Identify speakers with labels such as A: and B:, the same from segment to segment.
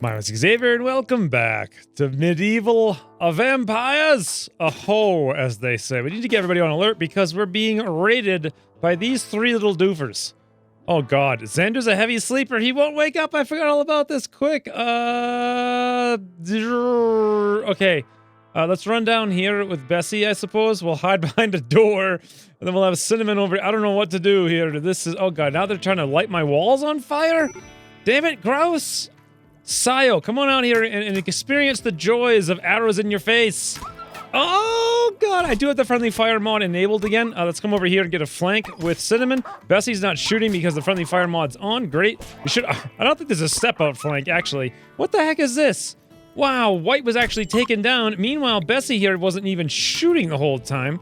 A: My name is Xavier, and welcome back to Medieval Vampires. Aho, as they say. We need to get everybody on alert because we're being raided by these three little doofers. Oh god, Xander's a heavy sleeper. He won't wake up. I forgot all about this. Quick. Okay. Let's run down here with Bessie, I suppose. We'll hide behind a door, and then we'll have Cinnamon over. I don't know what to do here. This is... Oh god, now they're trying to light my walls on fire? Damn it, gross! Sayo, come on out here and experience the joys of arrows in your face. Oh god, I do have the friendly fire mod enabled again. Let's come over here and get a flank with Cinnamon. Bessie's not shooting because the friendly fire mod's on. Great. We should... I don't think there's a step-out flank, actually. What the heck is this? Wow, White was actually taken down. Meanwhile, Bessie here wasn't even shooting the whole time.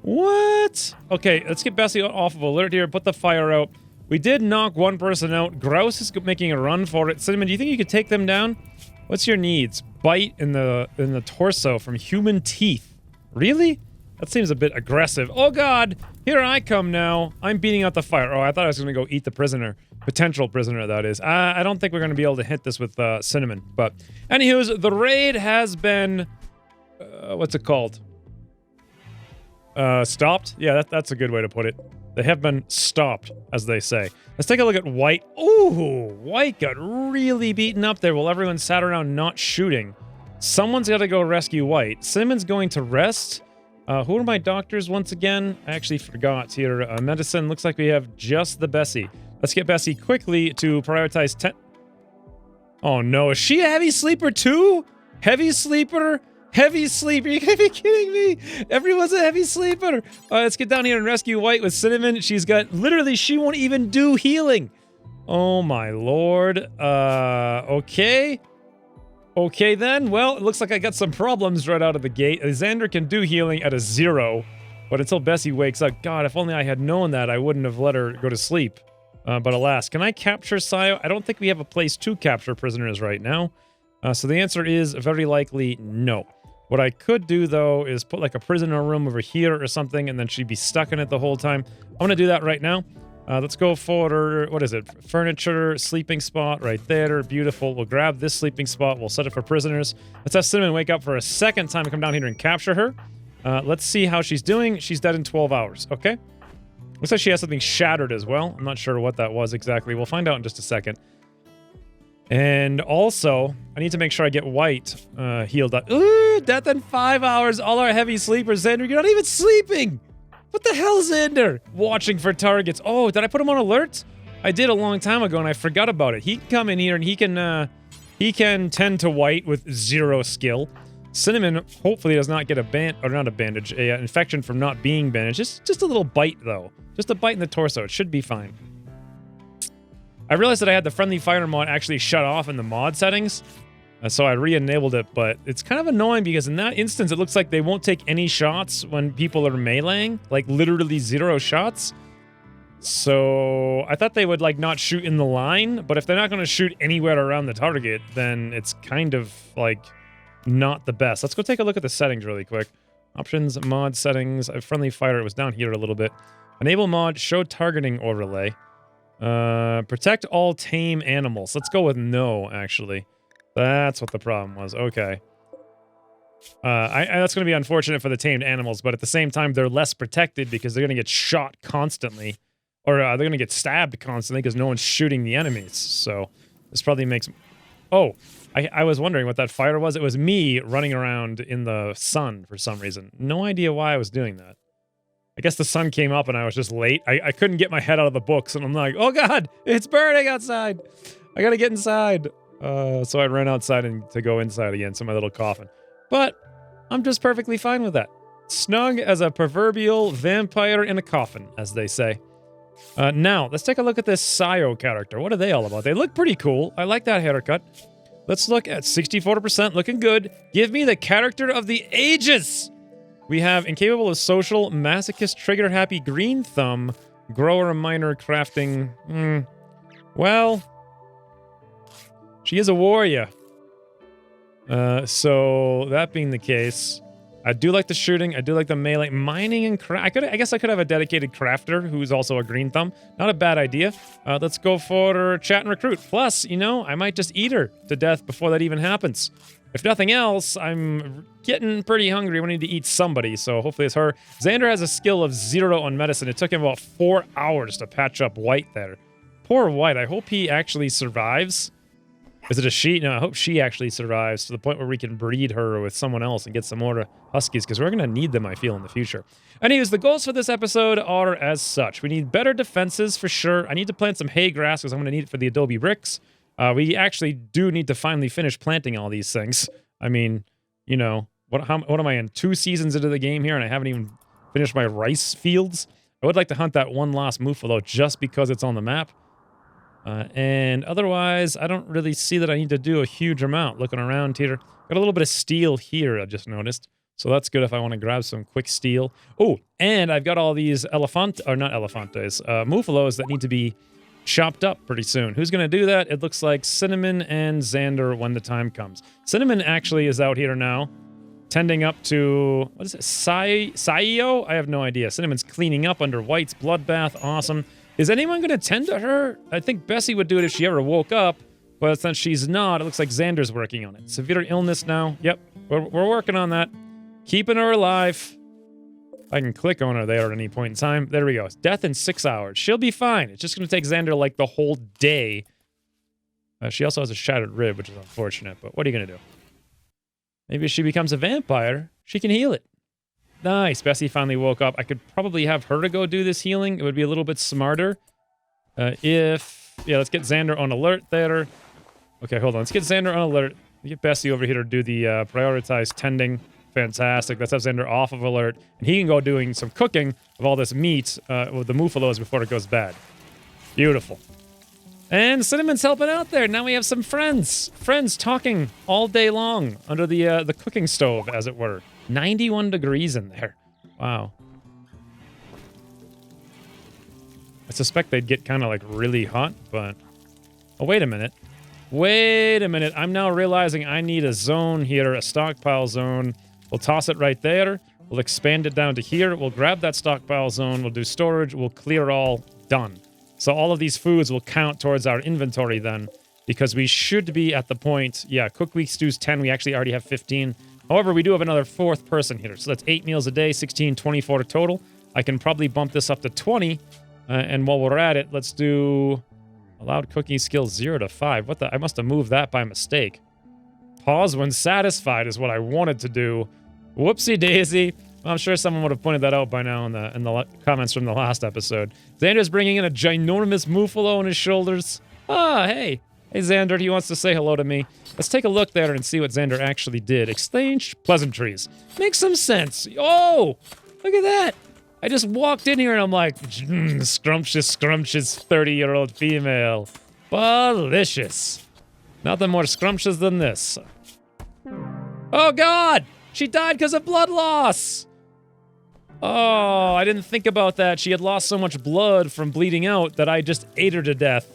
A: What? Okay, let's get Bessie off of alert here. Put the fire out. We did knock one person out. Grouse is making a run for it. Cinnamon, do you think you could take them down? What's your needs? Bite in the torso from human teeth. Really? That seems a bit aggressive. Oh god! Here I come now. I'm beating out the fire. Oh, I thought I was going to go eat the prisoner. Potential prisoner, that is. I don't think we're going to be able to hit this with Cinnamon. But, anywho's, the raid has been... what's it called? Stopped? Yeah, that's a good way to put it. They have been stopped, as they say. Let's take a look at White. Ooh, White got really beaten up there while everyone sat around not shooting. Someone's got to go rescue White. Cinnamon's going to rest. Who are my doctors once again? I actually forgot here. Medicine, looks like we have just the Bessie. Let's get Bessie quickly to prioritize 10... Oh no, is she a heavy sleeper too? Heavy sleeper? Heavy sleeper, you gotta be kidding me! Everyone's a heavy sleeper! Let's get down here and rescue White with Cinnamon. She's got, literally, she won't even do healing! Oh my lord. Okay. Okay then, well, it looks like I got some problems right out of the gate. Xander can do healing at a 0, but until Bessie wakes up, god, if only I had known that, I wouldn't have let her go to sleep. But alas, can I capture Sayo? I don't think we have a place to capture prisoners right now. So the answer is very likely no. What I could do, though, is put like a prisoner room over here or something, and then she'd be stuck in it the whole time. I'm going to do that right now. Let's go for, what is it? Furniture, sleeping spot right there. Beautiful. We'll grab this sleeping spot. We'll set it for prisoners. Let's have Cinnamon wake up for a second time to come down here and capture her. Let's see how she's doing. She's dead in 12 hours. Okay. Looks like she has something shattered as well. I'm not sure what that was exactly. We'll find out in just a second. And also, I need to make sure I get White healed up. Ooh, death in 5 hours. All our heavy sleepers. Xander, you're not even sleeping. What the hell, Xander? Watching for targets. Oh, did I put him on alert? I did a long time ago, and I forgot about it. He can come in here, and he can tend to White with 0 skill. Cinnamon hopefully does not get a infection from not being bandaged. Just a little bite, though. Just a bite in the torso. It should be fine. I realized that I had the friendly fire mod actually shut off in the mod settings, so I re-enabled it, but it's kind of annoying because in that instance, it looks like they won't take any shots when people are meleeing, like literally 0 shots. So I thought they would like not shoot in the line, but if they're not going to shoot anywhere around the target, then it's kind of like not the best. Let's go take a look at the settings really quick. Options, mod settings, friendly fire, it was down here a little bit. Enable mod, show targeting overlay. Protect all tame animals. Let's go with no, actually. That's what the problem was. Okay. That's going to be unfortunate for the tamed animals, but at the same time, they're less protected because they're going to get shot constantly. Or they're going to get stabbed constantly because no one's shooting the enemies. So this probably makes... Oh, I was wondering what that fire was. It was me running around in the sun for some reason. No idea why I was doing that. I guess the sun came up and I was just late. I couldn't get my head out of the books and I'm like, oh god, it's burning outside. I gotta get inside. So I ran outside to go inside again, so my little coffin. But I'm just perfectly fine with that. Snug as a proverbial vampire in a coffin, as they say. Now, let's take a look at this Sayo character. What are they all about? They look pretty cool. I like that haircut. Let's look at 64%, looking good. Give me the character of the ages! We have incapable of social, masochist, trigger-happy, green thumb, grower, miner, crafting. Well, she is a warrior. So that being the case, I do like the shooting. I do like the melee. Mining and I guess I could have a dedicated crafter who's also a green thumb. Not a bad idea. Let's go for chat and recruit. Plus, you know, I might just eat her to death before that even happens. If nothing else, I'm getting pretty hungry. We need to eat somebody, so hopefully it's her. Xander has a skill of 0 on medicine. It took him about 4 hours to patch up White there. Poor White. I hope he actually survives. Is it a she? No, I hope she actually survives to the point where we can breed her with someone else and get some more huskies, because we're going to need them, I feel, in the future. Anyways, the goals for this episode are as such. We need better defenses for sure. I need to plant some hay grass because I'm going to need it for the adobe bricks. We actually do need to finally finish planting all these things. I mean, you know, what am I in 2 seasons into the game here and I haven't even finished my rice fields? I would like to hunt that one last Muffalo just because it's on the map. And otherwise, I don't really see that I need to do a huge amount. Looking around here, got a little bit of steel here, I just noticed. So that's good if I want to grab some quick steel. Oh, and I've got all these Muffalos that need to be chopped up pretty soon. Who's going to do that? It looks like Cinnamon and Xander when the time comes. Cinnamon actually is out here now, tending up to, what is it, Saio? I have no idea. Cinnamon's cleaning up under White's bloodbath. Awesome. Is anyone going to tend to her? I think Bessie would do it if she ever woke up, but since she's not, it looks like Xander's working on it. Severe illness now. Yep, we're working on that. Keeping her alive. I can click on her there at any point in time. There we go. Death in 6 hours. She'll be fine. It's just going to take Xander like the whole day. She also has a shattered rib, which is unfortunate, but what are you going to do? Maybe if she becomes a vampire, she can heal it. Nice. Bessie finally woke up. I could probably have her to go do this healing. It would be a little bit smarter. Yeah, let's get Xander on alert there. Okay, hold on. Let's get Xander on alert. Get Bessie over here to do the prioritized tending. Fantastic. Let's have Xander off of alert. And he can go doing some cooking of all this meat with the Muffalos before it goes bad. Beautiful. And Cinnamon's helping out there. Now we have some friends. Friends talking all day long under the cooking stove, as it were. 91 degrees in there. Wow. I suspect they'd get kind of like really hot, but... Oh, wait a minute. Wait a minute. I'm now realizing I need a zone here, a stockpile zone. We'll toss it right there. We'll expand it down to here. We'll grab that stockpile zone. We'll do storage. We'll clear all. Done. So all of these foods will count towards our inventory then, because we should be at the point... Yeah, cook week stews 10. We actually already have 15. However, we do have another 4th person here. So that's 8 meals a day, 16, 24 total. I can probably bump this up to 20. And while we're at it, let's do... Allowed cooking skills 0 to 5. What the? I must have moved that by mistake. Pause when satisfied is what I wanted to do. Whoopsie daisy. Well, I'm sure someone would have pointed that out by now in the comments from the last episode. Xander's bringing in a ginormous Muffalo on his shoulders. Ah, hey. Hey, Xander, he wants to say hello to me. Let's take a look there and see what Xander actually did. Exchange pleasantries. Makes some sense. Oh, look at that. I just walked in here and I'm like, scrumptious 30-year-old female. Delicious. Nothing more scrumptious than this. Oh, God. She died because of blood loss. Oh, I didn't think about that. She had lost so much blood from bleeding out that I just ate her to death.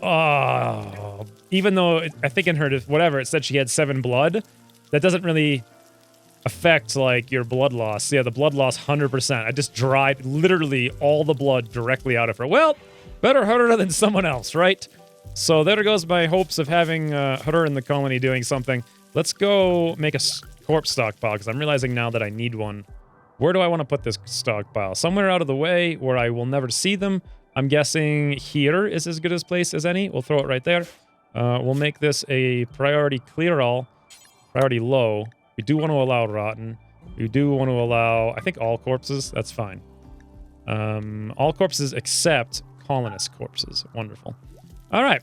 A: Oh, even though I think in her, whatever, it said she had 7 blood, that doesn't really affect, like, your blood loss. Yeah, the blood loss, 100%. I just dried literally all the blood directly out of her. Well, better her than someone else, right? So there goes my hopes of having her in the colony doing something. Let's go make a corpse stockpile, because I'm realizing now that I need one. Where do I want to put this stockpile? Somewhere out of the way where I will never see them. I'm guessing here is as good a place as any. We'll throw it right there. We'll make this a priority clear all. Priority low. We do want to allow rotten. We do want to allow, I think, all corpses. That's fine. All corpses except colonist corpses. Wonderful. All right.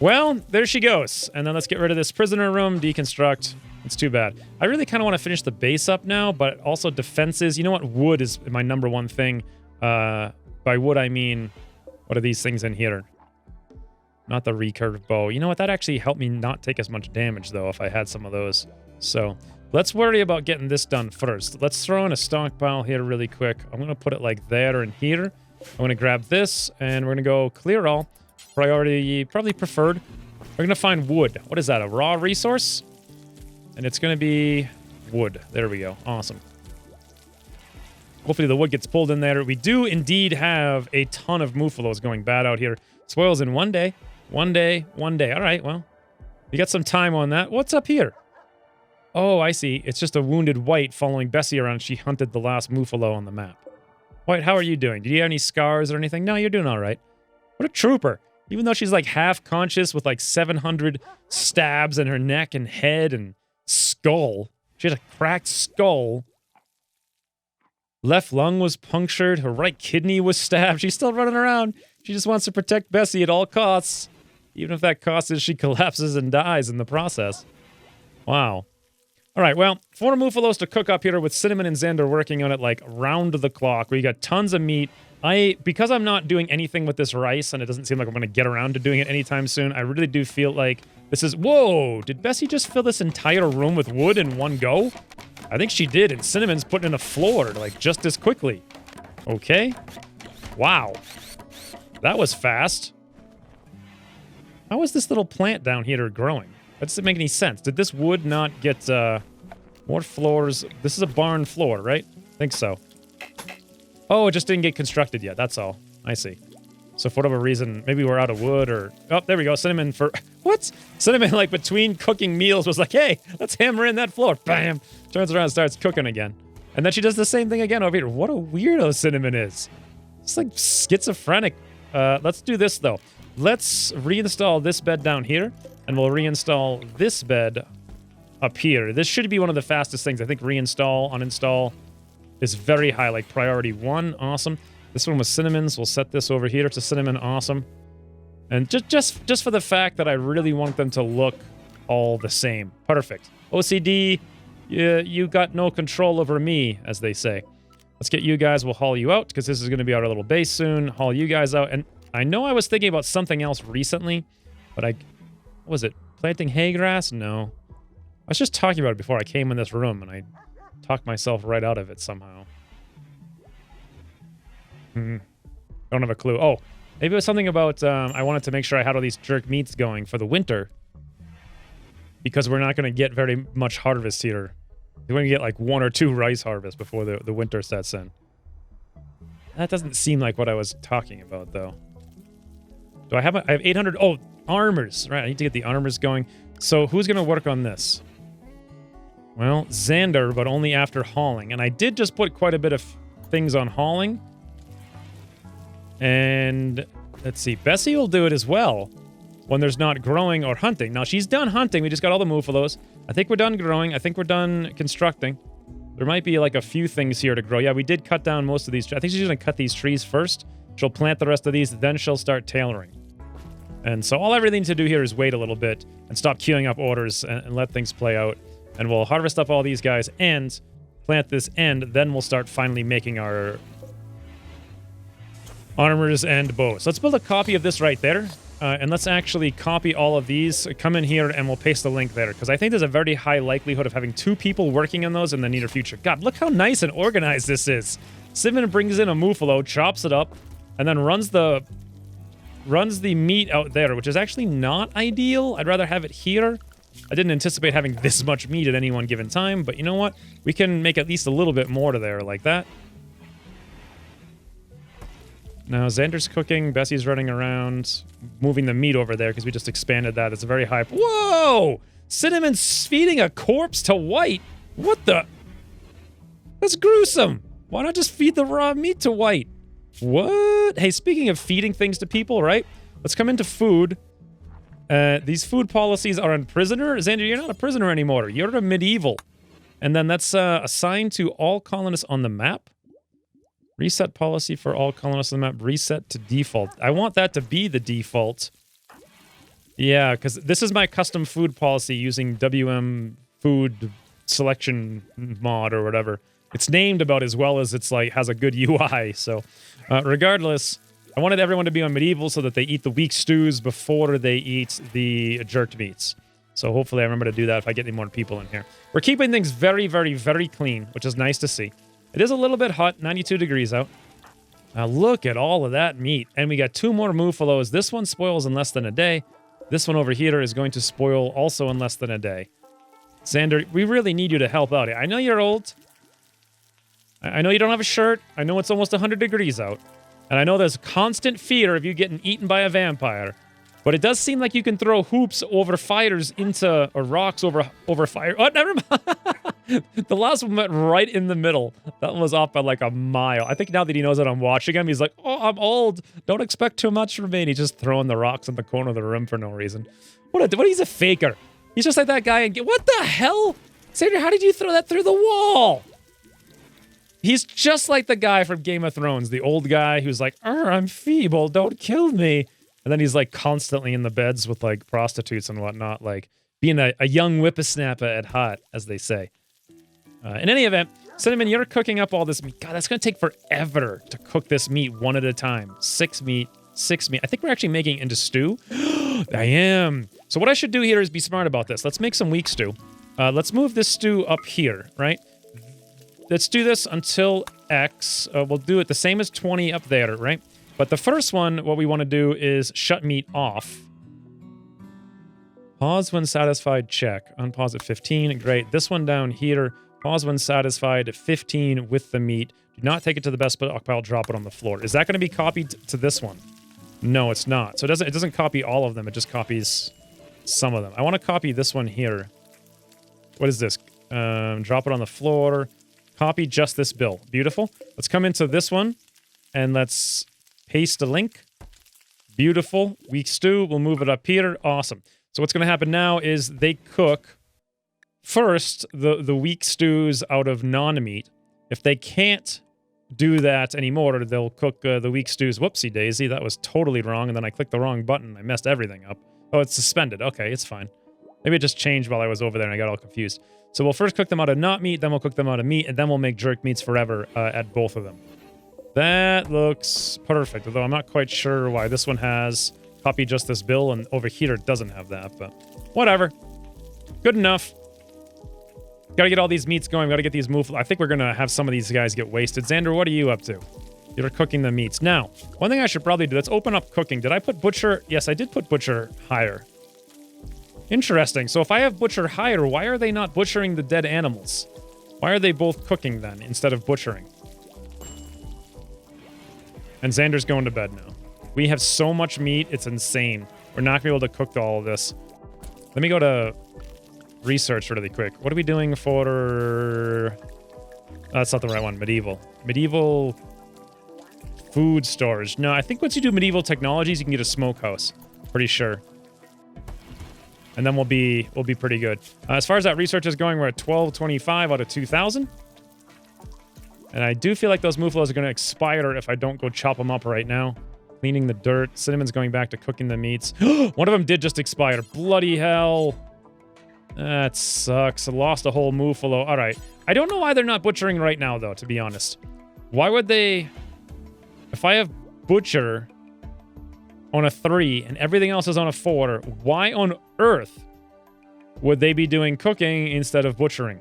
A: Well, there she goes. And then let's get rid of this prisoner room, deconstruct. It's too bad. I really kind of want to finish the base up now, but also defenses. You know what? Wood is my number one thing. By wood, I mean, what are these things in here? Not the recurve bow. You know what? That actually helped me not take as much damage, though, if I had some of those. So let's worry about getting this done first. Let's throw in a stockpile here really quick. I'm going to put it like there and here. I'm going to grab this, and we're going to go clear all. Priority, probably preferred. We're going to find wood. What is that, a raw resource? And it's going to be wood. There we go. Awesome. Hopefully the wood gets pulled in there. We do indeed have a ton of muffalos going bad out here. Spoils in 1 day. 1 day, 1 day. All right, well, we got some time on that. What's up here? Oh, I see. It's just a wounded white following Bessie around. She hunted the last muffalo on the map. White, how are you doing? Did you have any scars or anything? No, you're doing all right. What a trooper. Even though she's like half conscious with like 700 stabs in her neck and head and skull. She had a cracked skull. Left lung was punctured. Her right kidney was stabbed. She's still running around. She just wants to protect Bessie at all costs. Even if that cost is she collapses and dies in the process. Wow. All right, well, 4 muffalos to cook up here with Cinnamon and Xander working on it like round the clock. We got tons of meat. Because I'm not doing anything with this rice, and it doesn't seem like I'm going to get around to doing it anytime soon, I really do feel like this is... Whoa! Did Bessie just fill this entire room with wood in one go? I think she did, and Cinnamon's putting in a floor, like, just as quickly. Okay. Wow. That was fast. How is this little plant down here growing? That doesn't make any sense. Did this wood not get, more floors? This is a barn floor, right? I think so. Oh, it just didn't get constructed yet. That's all. I see. So for whatever reason, maybe we're out of wood or... Oh, there we go. Cinnamon for... What? Cinnamon, like, between cooking meals was like, hey, let's hammer in that floor. Bam! Turns around and starts cooking again. And then she does the same thing again over here. What a weirdo Cinnamon is. It's like schizophrenic. Let's do this, though. Let's reinstall this bed down here, and we'll reinstall this bed up here. This should be one of the fastest things. I think reinstall, uninstall is very high, like priority 1. Awesome. This one was Cinnamon's. We'll set this over here to Cinnamon. Awesome. And just for the fact that I really want them to look all the same. Perfect. OCD, you got no control over me, as they say. Let's get you guys. We'll haul you out, because this is going to be our little base soon. Haul you guys out. And I know I was thinking about something else recently, but what was it? Planting hay grass? No. I was just talking about it before I came in this room, and I talked myself right out of it somehow. Don't have a clue. Oh, maybe it was something about I wanted to make sure I had all these jerk meats going for the winter, because we're not going to get very much harvest here. We're going to get like 1 or 2 rice harvests before the winter sets in. That doesn't seem like what I was talking about, though. Do I have 800? Oh, armors. Right, I need to get the armors going. So who's going to work on this? Well, Xander, but only after hauling. And I did just put quite a bit of things on hauling. And let's see. Bessie will do it as well when there's not growing or hunting. Now, she's done hunting. We just got all the muffalos. I think we're done growing. I think we're done constructing. There might be like a few things here to grow. Yeah, we did cut down most of these. I think she's going to cut these trees first. She'll plant the rest of these. Then she'll start tailoring. And so all I really need to do here is wait a little bit and stop queuing up orders and let things play out. And we'll harvest up all these guys and plant this end. Then we'll start finally making our armors and bows. So let's build a copy of this right there. And let's actually copy all of these. Come in here and we'll paste the link there. Because I think there's a very high likelihood of having 2 people working on those in the near future. God, look how nice and organized this is. Simon brings in a muffalo, chops it up, and then runs the meat out there, which is actually not ideal. I'd rather have it here. I didn't anticipate having this much meat at any one given time, but you know what? We can make at least a little bit more to there like that. Now, Xander's cooking. Bessie's running around, moving the meat over there because we just expanded that. It's a very high... Whoa! Cinnamon's feeding a corpse to White? What the... That's gruesome. Why not just feed the raw meat to White? What? Hey, speaking of feeding things to people, right? Let's come into food. These food policies are on prisoner. Xander, you're not a prisoner anymore. You're a medieval. And then that's assigned to all colonists on the map. Reset policy for all colonists on the map. Reset to default. I want that to be the default. Yeah, because this is my custom food policy using WM food selection mod or whatever. It's named about as well as it's like has a good UI. So regardless, I wanted everyone to be on medieval so that they eat the weak stews before they eat the jerked meats. So hopefully I remember to do that if I get any more people in here. We're keeping things very, very, very clean, which is nice to see. It is a little bit hot, 92 degrees out. Now look at all of that meat. And we got 2 more muffalos. This one spoils in less than a day. This one over here is going to spoil also in less than a day. Xander, we really need you to help out. I know you're old. I know you don't have a shirt. I know it's almost 100 degrees out. And I know there's constant fear of you getting eaten by a vampire. But it does seem like you can throw hoops over fires into, or rocks over fire. Oh, never mind. The last one went right in the middle. That one was off by like a mile. I think now that he knows that I'm watching him, he's like, oh, I'm old. Don't expect too much from me. And he's just throwing the rocks in the corner of the room for no reason. He's a faker. He's just like that guy. And what the hell? Xander, how did you throw that through the wall? He's just like the guy from Game of Thrones, the old guy who's like, I'm feeble, don't kill me. And then he's like constantly in the beds with like prostitutes and whatnot, like being a young whippersnapper at heart, as they say. In any event, Cinnamon, you're cooking up all this meat. God, that's going to take forever to cook this meat one at a time. 6 meat. I think we're actually making it into stew. I am. So what I should do here is be smart about this. Let's make some weak stew. Let's move this stew up here, right? Let's do this until X. We'll do it the same as 20 up there, right? But the first one, what we want to do is shut meat off. Pause when satisfied, check. Unpause at 15, great. This one down here, pause when satisfied at 15 with the meat. Do not take it to the best stockpile, drop it on the floor. Is that going to be copied to this one? No, it's not. So it doesn't copy all of them, it just copies some of them. I want to copy this one here. What is this? Drop it on the floor. Copy just this bill. Beautiful. Let's come into this one and let's paste a link. Beautiful. Weak stew. We'll move it up here. Awesome. So what's going to happen now is they cook first the weak stews out of non-meat. If they can't do that anymore, they'll cook the weak stews. Whoopsie daisy. That was totally wrong. And then I clicked the wrong button. I messed everything up. Oh, it's suspended. Okay, it's fine. Maybe it just changed while I was over there and I got all confused. So we'll first cook them out of not meat, then we'll cook them out of meat, and then we'll make jerk meats forever at both of them. That looks perfect, although I'm not quite sure why this one has copy just this bill, and over here it doesn't have that, but whatever. Good enough. Gotta get all these meats going, gotta get these move. I think we're gonna have some of these guys get wasted. Xander, what are you up to? You're cooking the meats. Now, one thing I should probably do, let's open up cooking. Did I put butcher? Yes, I did put butcher higher. Interesting. So if I have butcher higher, why are they not butchering the dead animals? Why are they both cooking then instead of butchering? And Xander's going to bed now. We have so much meat, it's insane. We're not going to be able to cook all of this. Let me go to research really quick. What are we doing for... that's not the right one. Medieval. Medieval food storage. No, I think once you do medieval technologies, you can get a smokehouse. Pretty sure. And then we'll be pretty good. As far as that research is going, we're at 1225 out of 2,000. And I do feel like those muflos are going to expire if I don't go chop them up right now. Cleaning the dirt. Cinnamon's going back to cooking the meats. One of them did just expire. Bloody hell. That sucks. I lost a whole muflo. All right. I don't know why they're not butchering right now, though, to be honest. Why would they... If I have butcher on a 3 and everything else is on a 4, why on earth would they be doing cooking instead of butchering?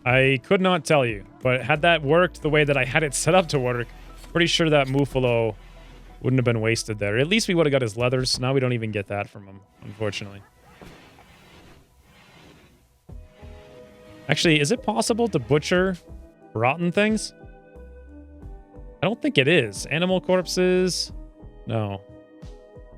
A: I could not tell you, but had that worked the way that I had it set up to work, pretty sure that mufalo wouldn't have been wasted there. At least we would have got his leathers. Now we don't even get that from him, unfortunately. Actually, is it possible to butcher rotten things? I don't think it is. Animal corpses? No.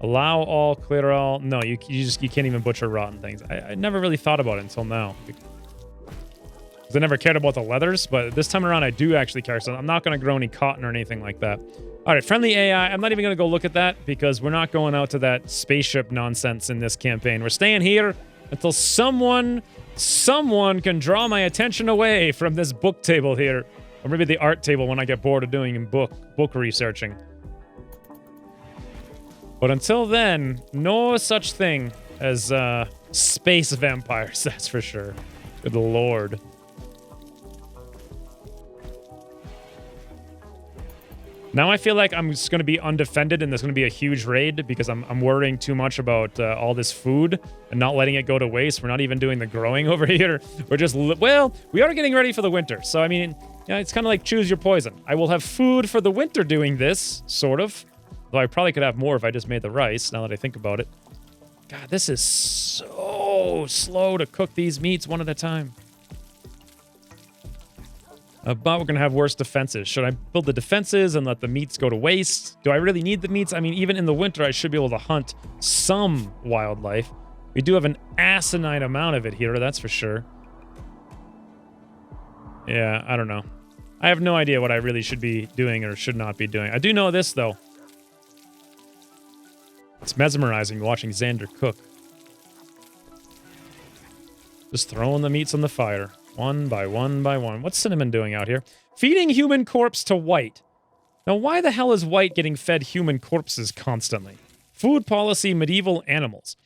A: Allow all, clear all. No, you can't even butcher rotten things. I never really thought about it until now. Because I never cared about the leathers, but this time around I do actually care. So I'm not going to grow any cotton or anything like that. All right, friendly AI. I'm not even going to go look at that because we're not going out to that spaceship nonsense in this campaign. We're staying here until someone can draw my attention away from this book table here. Or maybe the art table when I get bored of doing book researching. But until then, no such thing as space vampires, that's for sure. Good lord. Now I feel like I'm just going to be undefended and there's going to be a huge raid because I'm worrying too much about all this food and not letting it go to waste. We're not even doing the growing over here. We're just, well, we are getting ready for the winter. So, I mean, yeah, it's kind of like choose your poison. I will have food for the winter doing this, sort of. Though I probably could have more if I just made the rice, now that I think about it. God, this is so slow to cook these meats one at a time. But we're going to have worse defenses. Should I build the defenses and let the meats go to waste? Do I really need the meats? I mean, even in the winter, I should be able to hunt some wildlife. We do have an asinine amount of it here, that's for sure. Yeah, I don't know. I have no idea what I really should be doing or should not be doing. I do know this, though. It's mesmerizing watching Xander cook. Just throwing the meats on the fire. One by one by one. What's Cinnamon doing out here? Feeding human corpse to White. Now, why the hell is White getting fed human corpses constantly? Food policy, medieval animals.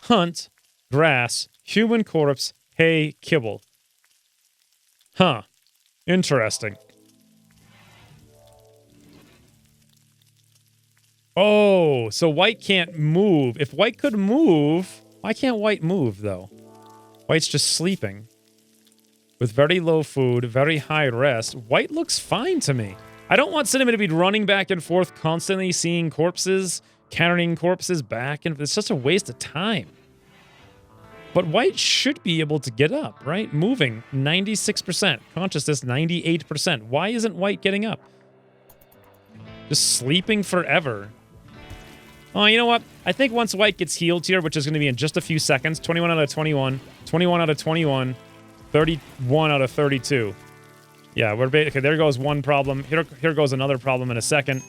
A: Hunt, grass, human corpse, hay, kibble. Huh. Interesting. Oh, so White can't move. If White could move, why can't White move, though? White's just sleeping. With very low food, very high rest, White looks fine to me. I don't want Cinnamon to be running back and forth constantly, seeing corpses, carrying corpses back, and it's just a waste of time. But White should be able to get up, right? Moving, 96%. Consciousness, 98%. Why isn't White getting up? Just sleeping forever. Oh, you know what? I think once White gets healed here, which is going to be in just a few seconds, 21 out of 21, 21 out of 21, 31 out of 32. Yeah, we're okay. There goes one problem. Here goes another problem in a second.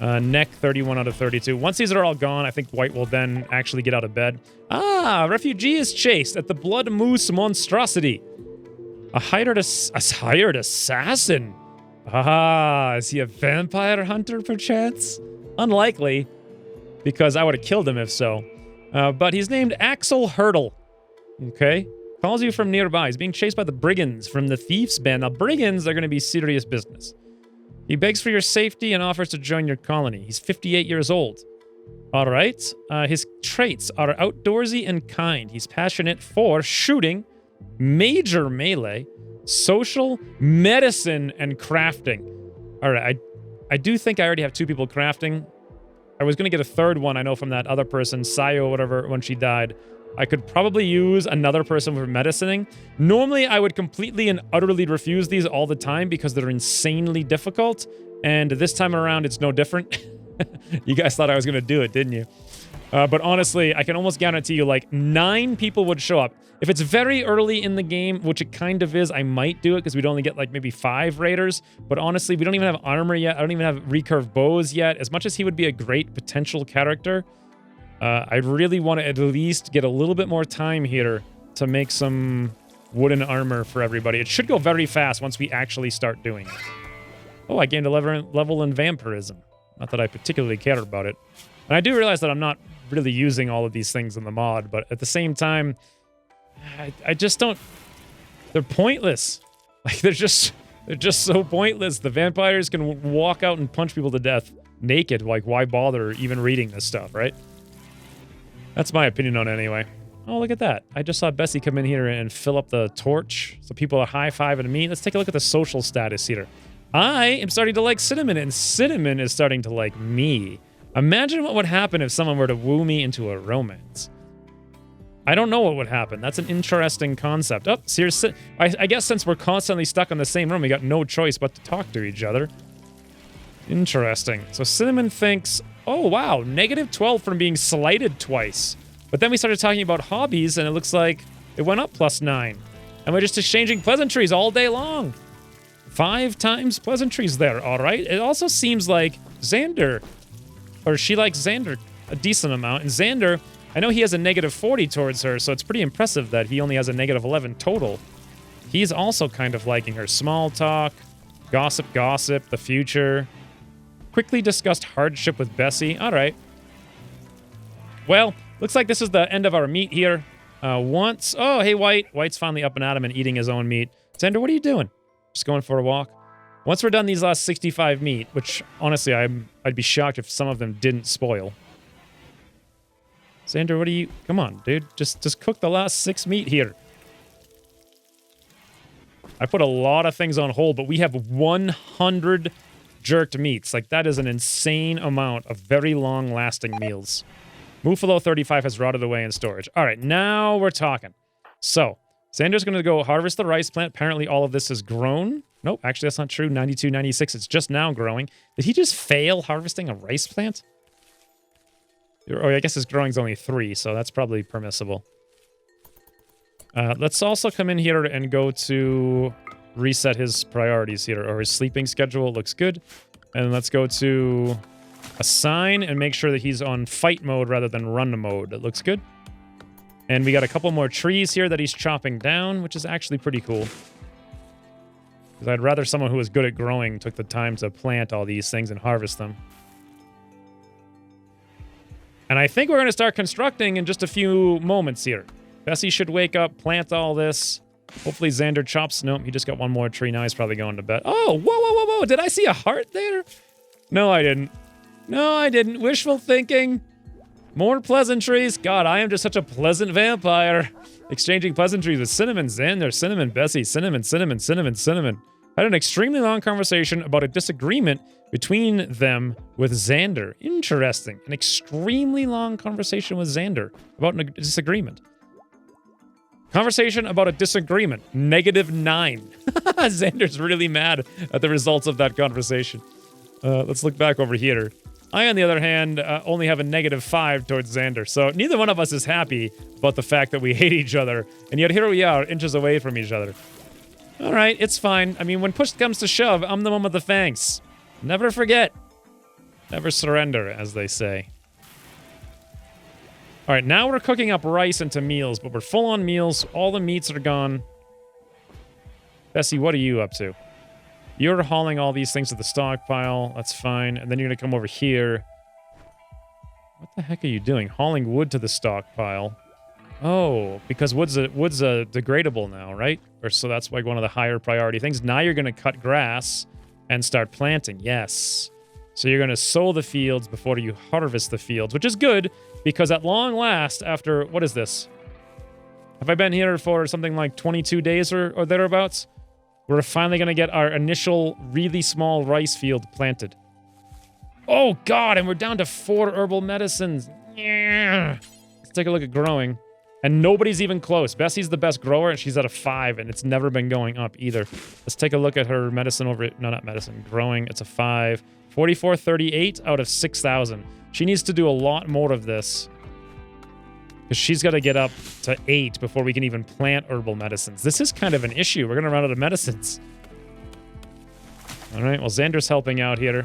A: Neck, 31 out of 32. Once these are all gone, I think White will then actually get out of bed. Ah, refugee is chased at the Blood Moose monstrosity. A hired assassin. Ah, is he a vampire hunter, perchance? Unlikely, because I would have killed him if so. But he's named Axel Hurdle. Okay. Calls you from nearby. He's being chased by the brigands from the Thieves' Band. Now, brigands are going to be serious business. He begs for your safety and offers to join your colony. He's 58 years old. All right. His traits are outdoorsy and kind. He's passionate for shooting, major melee, social, medicine, and crafting. All right. I do think I already have 2 people crafting. I was going to get a third one, I know, from that other person, Sayo, whatever, when she died. I could probably use another person for medicining. Normally, I would completely and utterly refuse these all the time because they're insanely difficult. And this time around, it's no different. You guys thought I was going to do it, didn't you? But honestly, I can almost guarantee you like 9 people would show up. If it's very early in the game, which it kind of is, I might do it because we'd only get like maybe 5 raiders. But honestly, we don't even have armor yet. I don't even have recurve bows yet. As much as he would be a great potential character, I really want to at least get a little bit more time here to make some wooden armor for everybody. It should go very fast once we actually start doing it. Oh, I gained a level in vampirism. Not that I particularly care about it. And I do realize that I'm not really using all of these things in the mod, but at the same time, I just don't... They're pointless. Like, they're just so pointless. The vampires can walk out and punch people to death naked. Like, why bother even reading this stuff, right? That's my opinion on it anyway. Oh, look at that. I just saw Bessie come in here and fill up the torch. So people are high-fiving me. Let's take a look at the social status here. I am starting to like Cinnamon, and Cinnamon is starting to like me. Imagine what would happen if someone were to woo me into a romance. I don't know what would happen. That's an interesting concept. Oh, so here's I guess since we're constantly stuck in the same room, we got no choice but to talk to each other. Interesting. So Cinnamon thinks... Oh, wow. -12 from being slighted twice. But then we started talking about hobbies, and it looks like it went up +9. And we're just exchanging pleasantries all day long. 5 times pleasantries there, all right? It also seems like Xander, or she likes Xander a decent amount. And Xander, I know he has a -40 towards her, so it's pretty impressive that he only has a -11 total. He's also kind of liking her. Small talk, gossip, the future... Quickly discussed hardship with Bessie. All right. Well, looks like this is the end of our meat here. Oh, hey, White. White's finally up and at him and eating his own meat. Xander, what are you doing? Just going for a walk? Once we're done these last 65 meat, which, honestly, I'd be shocked if some of them didn't spoil. Xander, what are you... Come on, dude. Just cook the last 6 meat here. I put a lot of things on hold, but we have 100... jerked meats. Like, that is an insane amount of very long-lasting meals. Muffalo 35 has rotted away in storage. All right, now we're talking. So, Xander's going to go harvest the rice plant. Apparently, all of this is grown. Nope, actually, that's not true. 92, 96, it's just now growing. Did he just fail harvesting a rice plant? Oh, I guess his growing's only 3, so that's probably permissible. Let's also come in here and go to reset his priorities here, or his sleeping schedule. Looks good. And let's go to assign and make sure that he's on fight mode rather than run mode. That looks good. And we got a couple more trees here that he's chopping down, which is actually pretty cool. Because I'd rather someone who was good at growing took the time to plant all these things and harvest them. And I think we're going to start constructing in just a few moments here. Bessie should wake up, plant all this. Hopefully Xander chops. Nope, he just got one more tree. Now he's probably going to bed. Oh, whoa, whoa, whoa, whoa. Did I see a heart there? No, I didn't. No, I didn't. Wishful thinking. More pleasantries. God, I am just such a pleasant vampire. Exchanging pleasantries with Cinnamon, Xander, Cinnamon, Bessie, Cinnamon, Cinnamon, Cinnamon, Cinnamon. I had an extremely long conversation about a disagreement between them with Xander. Interesting. An extremely long conversation with Xander about a disagreement. Conversation about a disagreement. -9. Xander's really mad at the results of that conversation. Let's look back over here. I, on the other hand, only have a -5 towards Xander. So neither one of us is happy about the fact that we hate each other. And yet here we are, inches away from each other. All right, it's fine. I mean, when push comes to shove, I'm the one with the fangs. Never forget. Never surrender, as they say. All right, now we're cooking up rice into meals, but we're full on meals. All the meats are gone. Bessie, what are you up to? You're hauling all these things to the stockpile. That's fine. And then you're going to come over here. What the heck are you doing? Hauling wood to the stockpile. Oh, because wood's a degradable now, right? Or so that's like one of the higher priority things. Now you're going to cut grass and start planting. Yes. So you're going to sow the fields before you harvest the fields, which is good because at long last, after, what is this? Have I been here for something like 22 days or thereabouts? We're finally going to get our initial really small rice field planted. Oh, God, and we're down to 4 herbal medicines. Yeah. Let's take a look at growing. And nobody's even close. Bessie's the best grower, and she's at a 5, and it's never been going up either. Let's take a look at her medicine over... No, not medicine. Growing, it's a 5. 4438 out of 6,000. She needs to do a lot more of this. Because she's got to get up to 8 before we can even plant herbal medicines. This is kind of an issue. We're going to run out of medicines. All right, well, Xander's helping out here.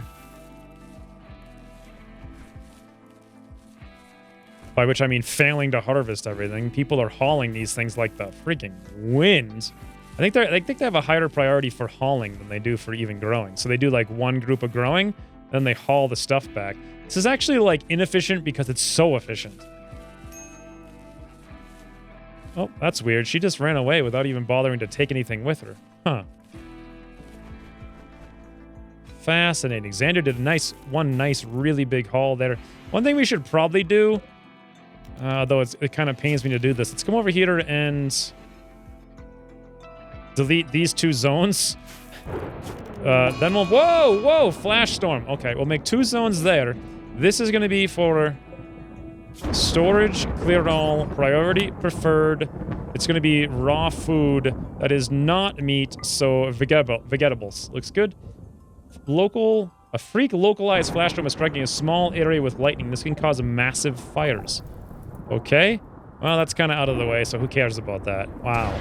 A: By which I mean failing to harvest everything. People are hauling these things like the freaking wind. I think they have a higher priority for hauling than they do for even growing. So they do like one group of growing, then they haul the stuff back. This is actually like inefficient because it's so efficient. Oh, that's weird. She just ran away without even bothering to take anything with her. Huh. Fascinating. Xander did one nice, really big haul there. One thing we should probably do, though it kind of pains me to do this, let's come over here and delete these 2 zones. Then we'll... Whoa! Flash storm. Okay, we'll make 2 zones there. This is going to be for storage, clear all, priority preferred. It's going to be raw food that is not meat, so vegetables. Looks good. A freak localized flash storm is striking a small area with lightning. This can cause massive fires. Okay. Well, that's kind of out of the way, so who cares about that? Wow.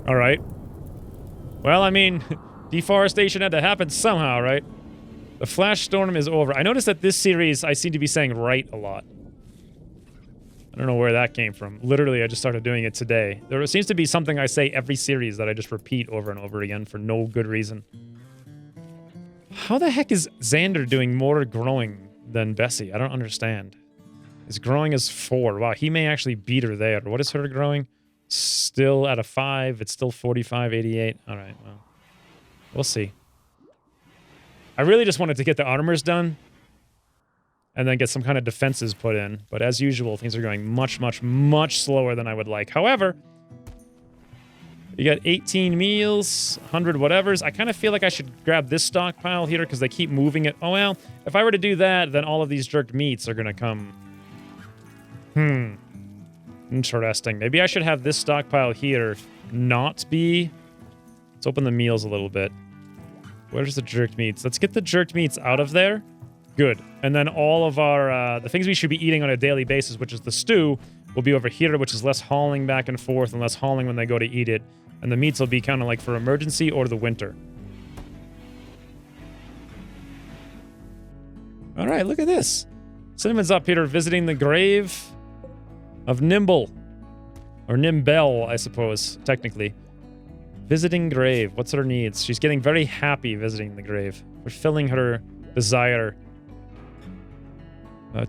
A: All right. Well, I mean, deforestation had to happen somehow, right? The flash storm is over. I noticed that this series, I seem to be saying right a lot. I don't know where that came from. Literally, I just started doing it today. There seems to be something I say every series that I just repeat over and over again for no good reason. How the heck is Xander doing more growing than Bessie? I don't understand. His growing is 4. Wow, he may actually beat her there. What is her growing? Still at a 5. It's still 4588. All right, well, we'll see. I really just wanted to get the armors done and then get some kind of defenses put in. But as usual, things are going much, much, much slower than I would like. However, You got 18 meals, 100 whatevers. I kind of feel like I should grab this stockpile here because they keep moving it. Oh, well, if I were to do that, then all of these jerked meats are going to come. Interesting. Maybe I should have this stockpile here not be... Let's open the meals a little bit. Where's the jerked meats? Let's get the jerked meats out of there. Good. And then all of our... the things we should be eating on a daily basis, which is the stew, will be over here, which is less hauling back and forth and less hauling when they go to eat it. And the meats will be kind of like for emergency or the winter. All right, look at this. Cinnamon's up here visiting the grave of Nimble. Or Nimbel, I suppose, technically. Visiting grave. What's her needs? She's getting very happy visiting the grave. Fulfilling her desire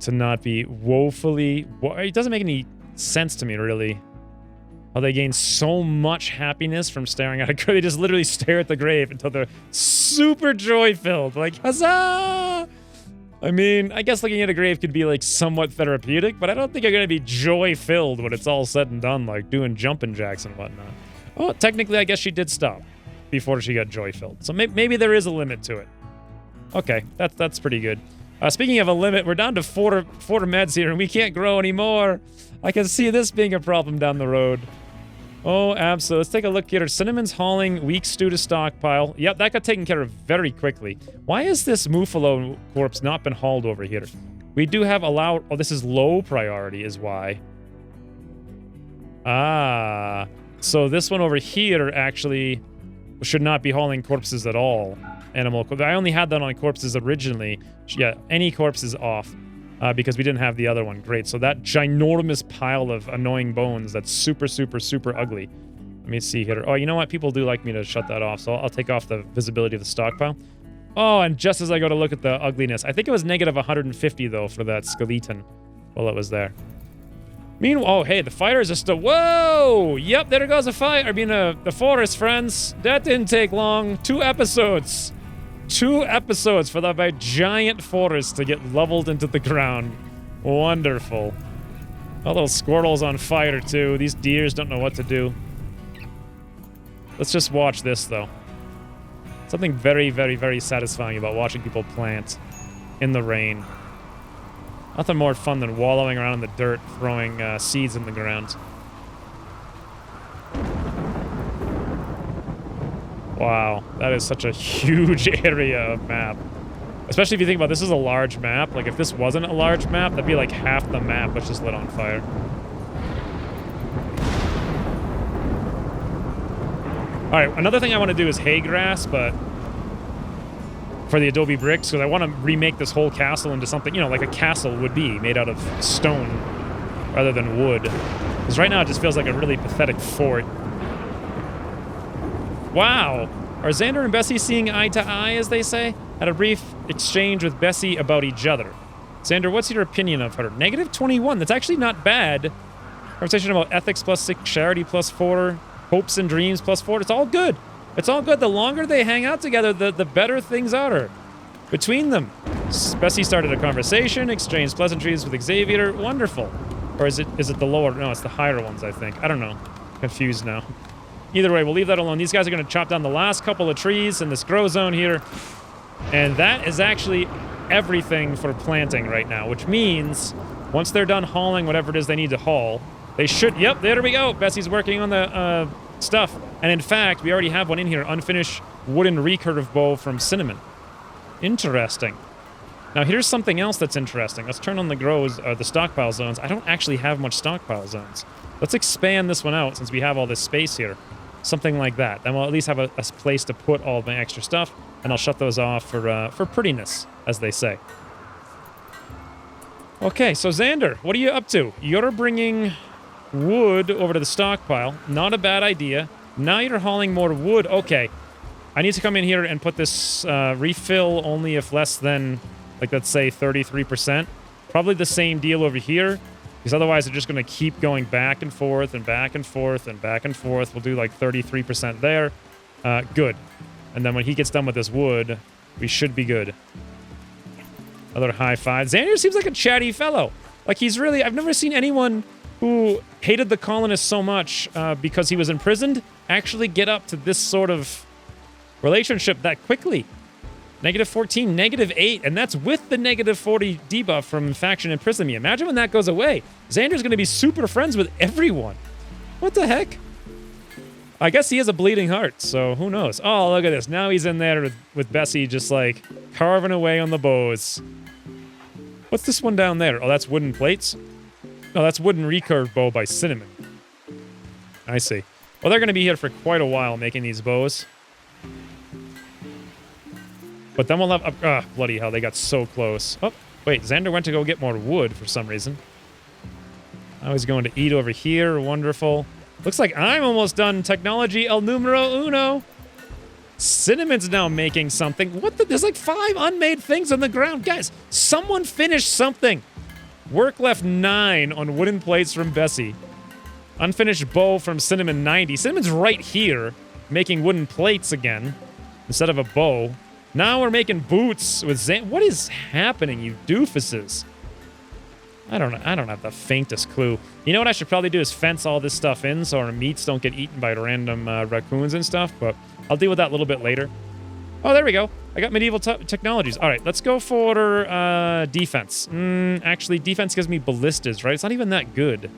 A: to not be woefully... It doesn't make any sense to me, really. How they gain so much happiness from staring at a grave. They just literally stare at the grave until they're super joy-filled. Like, huzzah! I mean, I guess looking at a grave could be, like, somewhat therapeutic, but I don't think you're going to be joy-filled when it's all said and done, like doing jumping jacks and whatnot. Oh, technically, I guess she did stop before she got joy-filled. So maybe there is a limit to it. Okay, that's pretty good. Speaking of a limit, we're down to four meds here, and we can't grow anymore. I can see this being a problem down the road. Oh, absolutely. Let's take a look here. Cinnamon's hauling weak stew to stockpile. Yep, that got taken care of very quickly. Why has this Muffalo corpse not been hauled over here? We do have allowed... Oh, this is low priority is why. Ah. So this one over here actually should not be hauling corpses at all. I only had that on corpses originally. Yeah, any corpse is off. Because we didn't have the other one. Great. So that ginormous pile of annoying bones that's super, super, super ugly. Let me see here. Oh, you know what? People do like me to shut that off, so I'll take off the visibility of the stockpile. Oh, and just as I go to look at the ugliness, I think it was negative 150, though, for that skeleton while it was there. Meanwhile, oh, hey, the fires are still... Whoa! Yep, there goes the fire. I mean, the forest, friends. That didn't take long. 2 episodes. 2 episodes for that giant forest to get leveled into the ground. Wonderful. All those squirrels on fire, too. These deers don't know what to do. Let's just watch this, though. Something very, very, very satisfying about watching people plant in the rain. Nothing more fun than wallowing around in the dirt, throwing seeds in the ground. Wow, that is such a huge area of map. Especially if you think about this is a large map. Like, if this wasn't a large map, that'd be like half the map was just lit on fire. Alright, another thing I want to do is hay grass, but... for the adobe bricks, because I want to remake this whole castle into something, you know, like a castle would be, made out of stone rather than wood. Because right now it just feels like a really pathetic fort. Wow! Are Xander and Bessie seeing eye to eye, as they say? Had a brief exchange with Bessie about each other. Xander, what's your opinion of her? Negative 21. That's actually not bad. Conversation about ethics plus 6, charity plus 4, hopes and dreams plus 4. It's all good. It's all good. The longer they hang out together, the better things are between them. Bessie started a conversation, exchanged pleasantries with Xavier. Wonderful. Or is it the lower? No, it's the higher ones, I think. I don't know. Confused now. Either way, we'll leave that alone. These guys are going to chop down the last couple of trees in this grow zone here. And that is actually everything for planting right now, which means once they're done hauling whatever it is they need to haul, they should... Yep, there we go. Bessie's working on the stuff. And in fact, we already have one in here, unfinished wooden recurve bow from Cinnamon. Interesting. Now, here's something else that's interesting. Let's turn on the stockpile zones. I don't actually have much stockpile zones. Let's expand this one out since we have all this space here. Something like that. Then we'll at least have a place to put all my extra stuff, and I'll shut those off for prettiness, as they say. Okay, so Xander, what are you up to? You're bringing wood over to the stockpile. Not a bad idea. Now you're hauling more wood. Okay. I need to come in here and put this refill only if less than, like, let's say 33%. Probably the same deal over here, because otherwise they're just going to keep going back and forth and back and forth and back and forth. We'll do like 33% there. Good. And then when he gets done with this wood, we should be good. Another high five. Xander seems like a chatty fellow. Like, he's really... I've never seen anyone who hated the colonists so much because he was imprisoned, actually get up to this sort of relationship that quickly. -14, -8, and that's with the -40 debuff from faction imprisonment. Imagine when that goes away. Xander's going to be super friends with everyone. What the heck? I guess he has a bleeding heart, so who knows? Oh, look at this. Now he's in there with Bessie just, like, carving away on the bows. What's this one down there? Oh, that's wooden plates? No, that's wooden recurve bow by Cinnamon. I see. Well, they're going to be here for quite a while making these bows. But then we'll have... bloody hell, they got so close. Oh, wait, Xander went to go get more wood for some reason. Now he's going to eat over here. Wonderful. Looks like I'm almost done. Technology el numero uno. Cinnamon's now making something. What the? There's like 5 unmade things on the ground. Guys, someone finish something. Work left 9 on wooden plates from Bessie. Unfinished bow from Cinnamon 90. Cinnamon's right here making wooden plates again instead of a bow. Now we're making boots with Zan. What is happening, you doofuses? I don't have the faintest clue. You know what I should probably do is fence all this stuff in so our meats don't get eaten by random raccoons and stuff, but I'll deal with that a little bit later. Oh, there we go. I got medieval technologies. All right, let's go for defense. Actually, defense gives me ballistas, right? It's not even that good.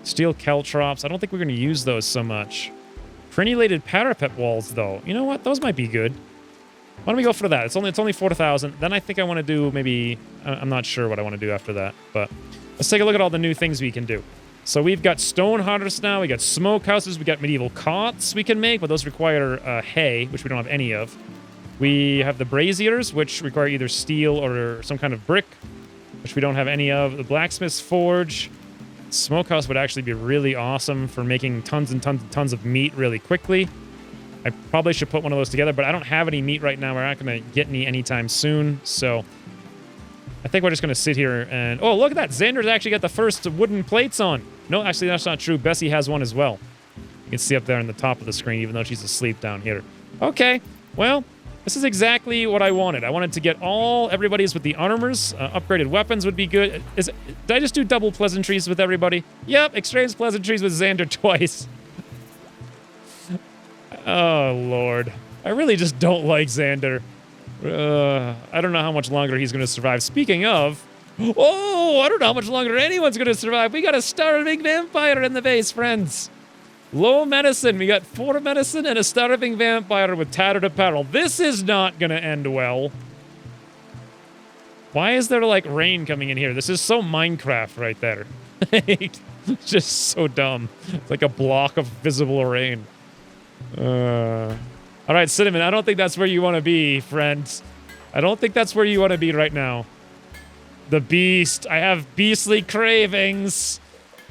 A: Steel caltrops. I don't think we're going to use those so much. Crenulated parapet walls, though. You know what? Those might be good. Why don't we go for that? It's only 4,000. Then I think I want to do maybe... I'm not sure what I want to do after that, but let's take a look at all the new things we can do. So we've got stone hunters now. We got smokehouses. We got medieval cots we can make, but those require hay, which we don't have any of. We have the braziers, which require either steel or some kind of brick, which we don't have any of. The blacksmith's forge. Smokehouse would actually be really awesome for making tons and tons and tons of meat really quickly. I probably should put one of those together, but I don't have any meat right now. We're not going to get any anytime soon, so I think we're just going to sit here and... Oh, look at that! Xander's actually got the first wooden plates on. No, actually, that's not true. Bessie has one as well. You can see up there on the top of the screen, even though she's asleep down here. Okay, well, this is exactly what I wanted. I wanted to get everybody's with the armors. Upgraded weapons would be good. Did I just do double pleasantries with everybody? Yep, exchange pleasantries with Xander twice. Oh, Lord. I really just don't like Xander. I don't know how much longer he's going to survive. Speaking of... Oh, I don't know how much longer anyone's going to survive. We got a starving vampire in the base, friends. Low medicine. We got 4 medicine and a starving vampire with tattered apparel. This is not going to end well. Why is there, like, rain coming in here? This is so Minecraft right there. It's just so dumb. It's like a block of visible rain. All right, Cinnamon, I don't think that's where you want to be, friends. I don't think that's where you want to be right now. The beast. I have beastly cravings.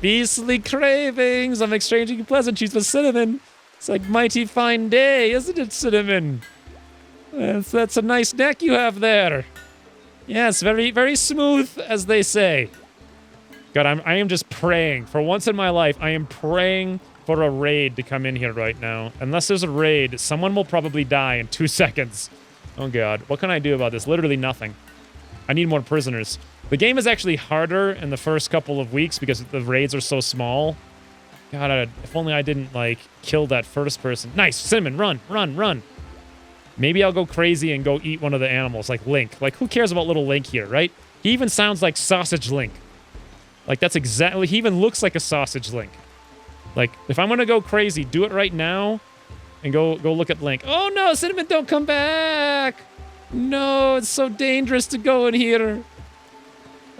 A: Beastly cravings. I'm exchanging pleasantries with Cinnamon. It's like mighty fine day, isn't it, Cinnamon? That's a nice neck you have there. Yes, very, very smooth, as they say. God, I am just praying. For once in my life, I am praying for a raid to come in here right now. Unless there's a raid, someone will probably die in 2 seconds. Oh, God. What can I do about this? Literally nothing. I need more prisoners. The game is actually harder in the first couple of weeks because the raids are so small. God, if only I didn't, like, kill that first person. Nice! Cinnamon, run, run, run! Maybe I'll go crazy and go eat one of the animals, like Link. Like, who cares about little Link here, right? He even sounds like Sausage Link. Like, that's exactly... He even looks like a Sausage Link. Like, if I'm gonna go crazy, do it right now and go look at Link. Oh, no! Cinnamon, don't come back! No, it's so dangerous to go in here.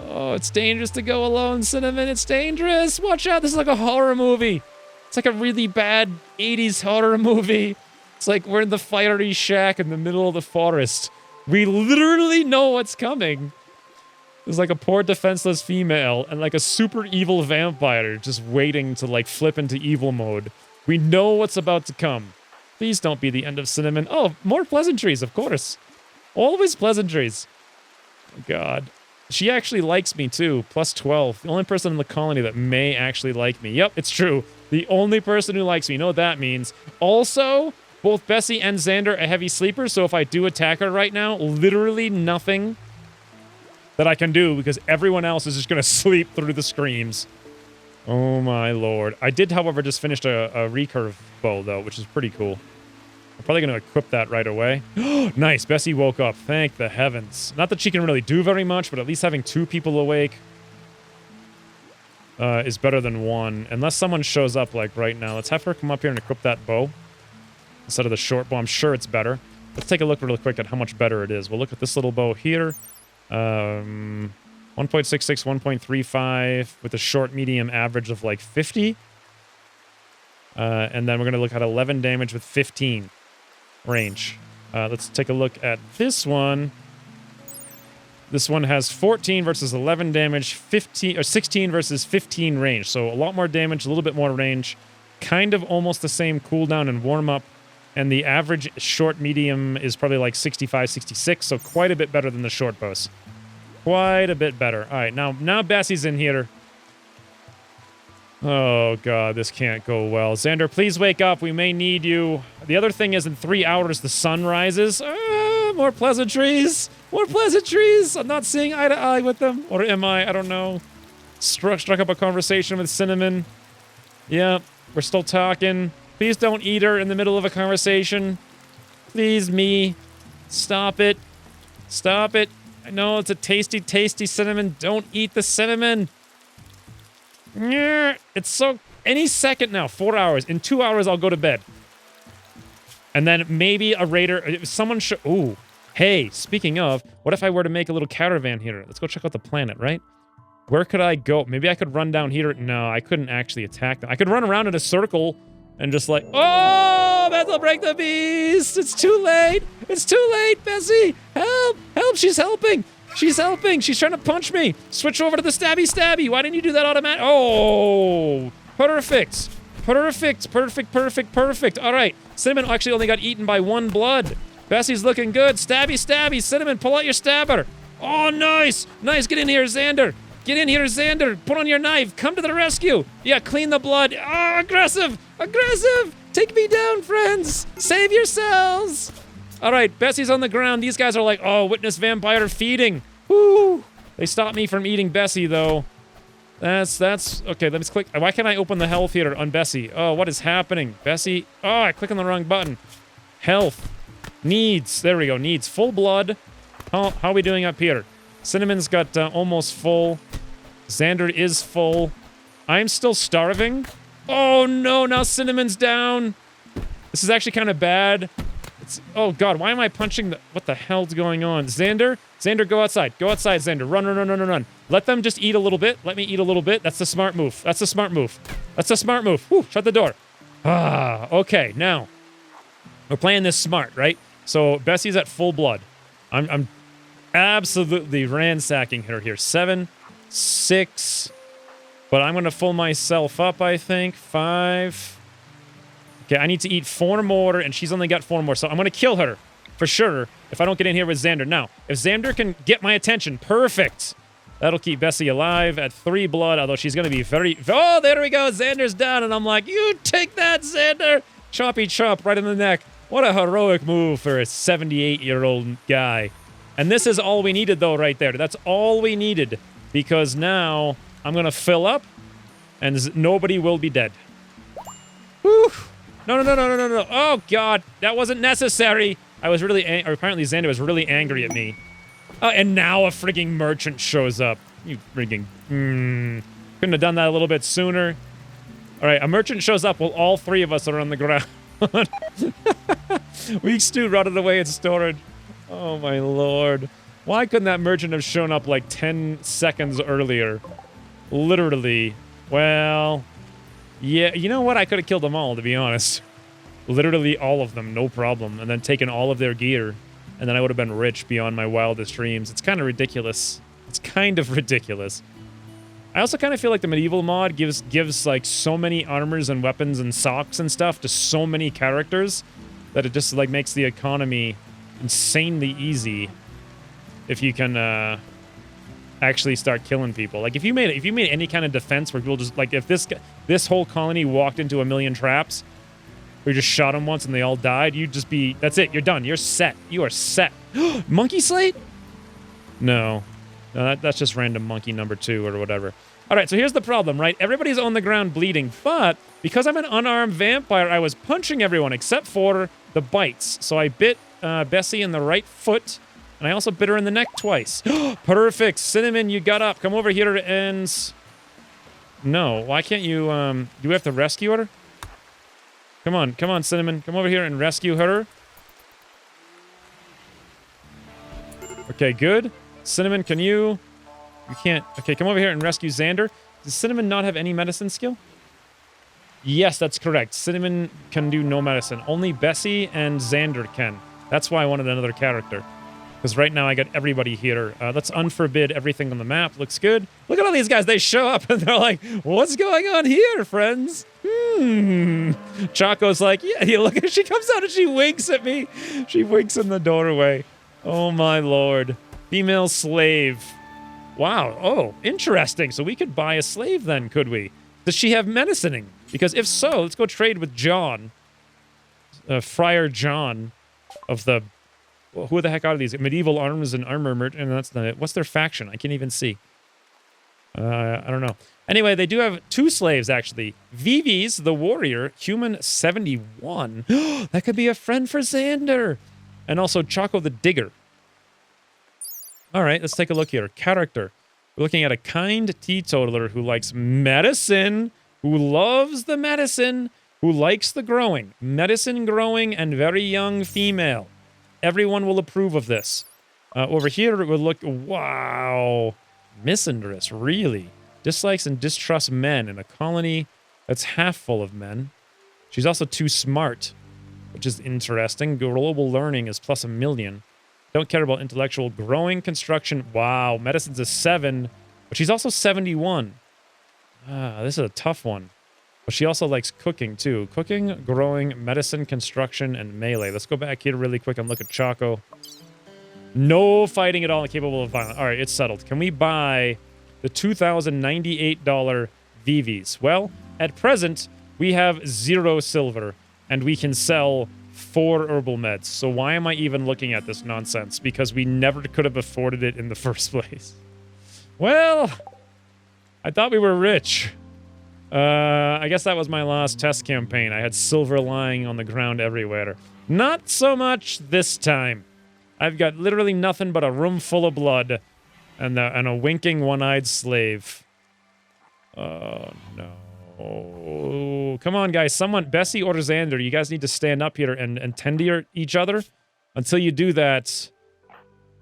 A: Oh, it's dangerous to go alone, Cinnamon. It's dangerous. Watch out. This is like a horror movie. It's like a really bad 80s horror movie. It's like we're in the fiery shack in the middle of the forest. We literally know what's coming. There's like a poor defenseless female and like a super evil vampire just waiting to like flip into evil mode. We know what's about to come. Please don't be the end of Cinnamon. Oh, more pleasantries, of course. Always pleasantries. Oh, God. She actually likes me, too. Plus 12. The only person in the colony that may actually like me. Yep, it's true. The only person who likes me. You know what that means. Also, both Bessie and Xander are heavy sleepers, so if I do attack her right now, literally nothing that I can do because everyone else is just going to sleep through the screams. Oh my lord. I did, however, just finished a recurve bow, though, which is pretty cool. I'm probably going to equip that right away. Nice. Bessie woke up. Thank the heavens. Not that she can really do very much, but at least having 2 people awake is better than 1. Unless someone shows up, like, right now. Let's have her come up here and equip that bow instead of the short bow. I'm sure it's better. Let's take a look really quick at how much better it is. We'll look at this little bow here. 1.66, 1.35 with a short, medium average of, like, 50. And then we're going to look at 11 damage with 15 range. Let's take a look at this one. This one has 14 versus 11 damage, 15 or 16 versus 15 range. So a lot more damage, a little bit more range. Kind of almost the same cooldown and warm up. And the average short medium is probably like 65, 66. So quite a bit better than the short bows. Quite a bit better. All right, now Bessie's in here. Oh, God, this can't go well. Xander, please wake up. We may need you. The other thing is in 3 hours, the sun rises. More pleasantries. More pleasantries. I'm not seeing eye to eye with them. Or am I? I don't know. Struck up a conversation with Cinnamon. Yeah, we're still talking. Please don't eat her in the middle of a conversation. Please, me. Stop it. Stop it. I know it's a tasty, tasty cinnamon. Don't eat the cinnamon. It's so... Any second now, 4 hours. In 2 hours, I'll go to bed. And then maybe a raider... If someone should... Ooh. Hey, speaking of, what if I were to make a little caravan here? Let's go check out the planet, right? Where could I go? Maybe I could run down here. No, I couldn't actually attack them. I could run around in a circle and just like... Oh, that'll break the beast! It's too late! It's too late, Bessie! Help! Help! She's helping! She's helping. She's trying to punch me. Switch over to the stabby. Why didn't you do that automatic? Oh, perfect. Perfect. All right. Cinnamon actually only got eaten by 1 blood. Bessie's looking good. Stabby. Cinnamon, pull out your stabber. Oh, nice. Get in here, Xander. Put on your knife. Come to the rescue. Yeah, clean the blood. Oh, aggressive. Take me down, friends. Save yourselves. All right, Bessie's on the ground. These guys are like, oh, witness vampire feeding. Woo! They stopped me from eating Bessie, though. That's... Okay, let me click. Why can't I open the health here on Bessie? Oh, what is happening? Bessie... Oh, I clicked on the wrong button. Health. Needs. There we go. Needs. Full blood. How are we doing up here? Cinnamon's got almost full. Xander is full. I'm still starving. Oh, no. Now Cinnamon's down. This is actually kind of bad. Oh, God, why am I punching the... What the hell's going on? Xander, go outside. Go outside, Xander. Run. Let them just eat a little bit. Let me eat a little bit. That's the smart move. Whew, shut the door. Ah, okay, now. We're playing this smart, right? So, Bessie's at full blood. I'm absolutely ransacking her here. 7, 6... But I'm going to full myself up, I think. 5... Okay, I need to eat 4 more, and she's only got 4 more, so I'm going to kill her, for sure, if I don't get in here with Xander. Now, if Xander can get my attention, perfect! That'll keep Bessie alive at 3 blood, although she's going to be very... Oh, there we go, Xander's down, and I'm like, you take that, Xander! Choppy chop right in the neck. What a heroic move for a 78-year-old guy. And this is all we needed, though, right there. That's all we needed, because now I'm going to fill up, and nobody will be dead. Whew! No. Oh, God. That wasn't necessary. I was really... Or apparently Xander was really angry at me. And now a frigging merchant shows up. You frigging... Couldn't have done that a little bit sooner. All right, a merchant shows up while all 3 of us are on the ground. Weak stew rotted away in storage. Oh, my lord. Why couldn't that merchant have shown up like 10 seconds earlier? Literally. Well... Yeah, you know what? I could have killed them all, to be honest. Literally all of them, no problem. And then taken all of their gear. And then I would have been rich beyond my wildest dreams. It's kind of ridiculous. I also kind of feel like the medieval mod gives like so many armors and weapons and socks and stuff to so many characters that it just like makes the economy insanely easy if you can actually start killing people. Like if you made any kind of defense where people just like if this whole colony walked into a million traps, or you just shot them once and they all died, you'd just be that's it. You're done. You're set. You are set. Monkey slate? No, that's just random monkey number 2 or whatever. All right, so here's the problem, right? Everybody's on the ground bleeding, but because I'm an unarmed vampire, I was punching everyone except for the bites. So I bit Bessie in the right foot, and I also bit her in the neck twice. Perfect. Cinnamon, you got up. Come over here and... No, why can't you... Do we have to rescue her? Come on, Cinnamon. Come over here and rescue her. Okay, good. Cinnamon, can you... You can't... Okay, come over here and rescue Xander. Does Cinnamon not have any medicine skill? Yes, that's correct. Cinnamon can do no medicine. Only Bessie and Xander can. That's why I wanted another character. Because right now I got everybody here. Let's unforbid everything on the map. Looks good. Look at all these guys. They show up and they're like, what's going on here, friends? Choco's like, yeah, look, she comes out and she winks at me. She winks in the doorway. Oh, my lord. Female slave. Wow. Oh, interesting. So we could buy a slave then, could we? Does she have medicining? Because if so, let's go trade with John. Friar John of the... Who the heck are these? Medieval Arms and Armor Merchant. And that's not it. What's their faction? I can't even see. I don't know. Anyway, they do have 2 slaves, actually. Vivi's, the warrior, human 71. That could be a friend for Xander. And also Choco the digger. All right, let's take a look here. Character. We're looking at a kind teetotaler who likes medicine, who loves the medicine, who likes the growing. Medicine growing and very young female. Everyone will approve of this. Over here, it would look... Wow. Misandrous, really. Dislikes and distrusts men in a colony that's half full of men. She's also too smart, which is interesting. Global learning is plus 1 million. Don't care about intellectual growing, construction. Wow, medicine's a 7, but she's also 71. This is a tough one. But she also likes cooking, too. Cooking, growing, medicine, construction, and melee. Let's go back here really quick and look at Choco. No fighting at all and capable of violence. All right, it's settled. Can we buy the $2,098 VVs? Well, at present, we have 0 silver, and we can sell 4 herbal meds. So why am I even looking at this nonsense? Because we never could have afforded it in the first place. Well, I thought we were rich. I guess that was my last test campaign. I had silver lying on the ground everywhere. Not so much this time. I've got literally nothing but a room full of blood and a winking one-eyed slave. Oh, no. Come on, guys. Someone, Bessie or Xander, you guys need to stand up here and tend to each other. Until you do that,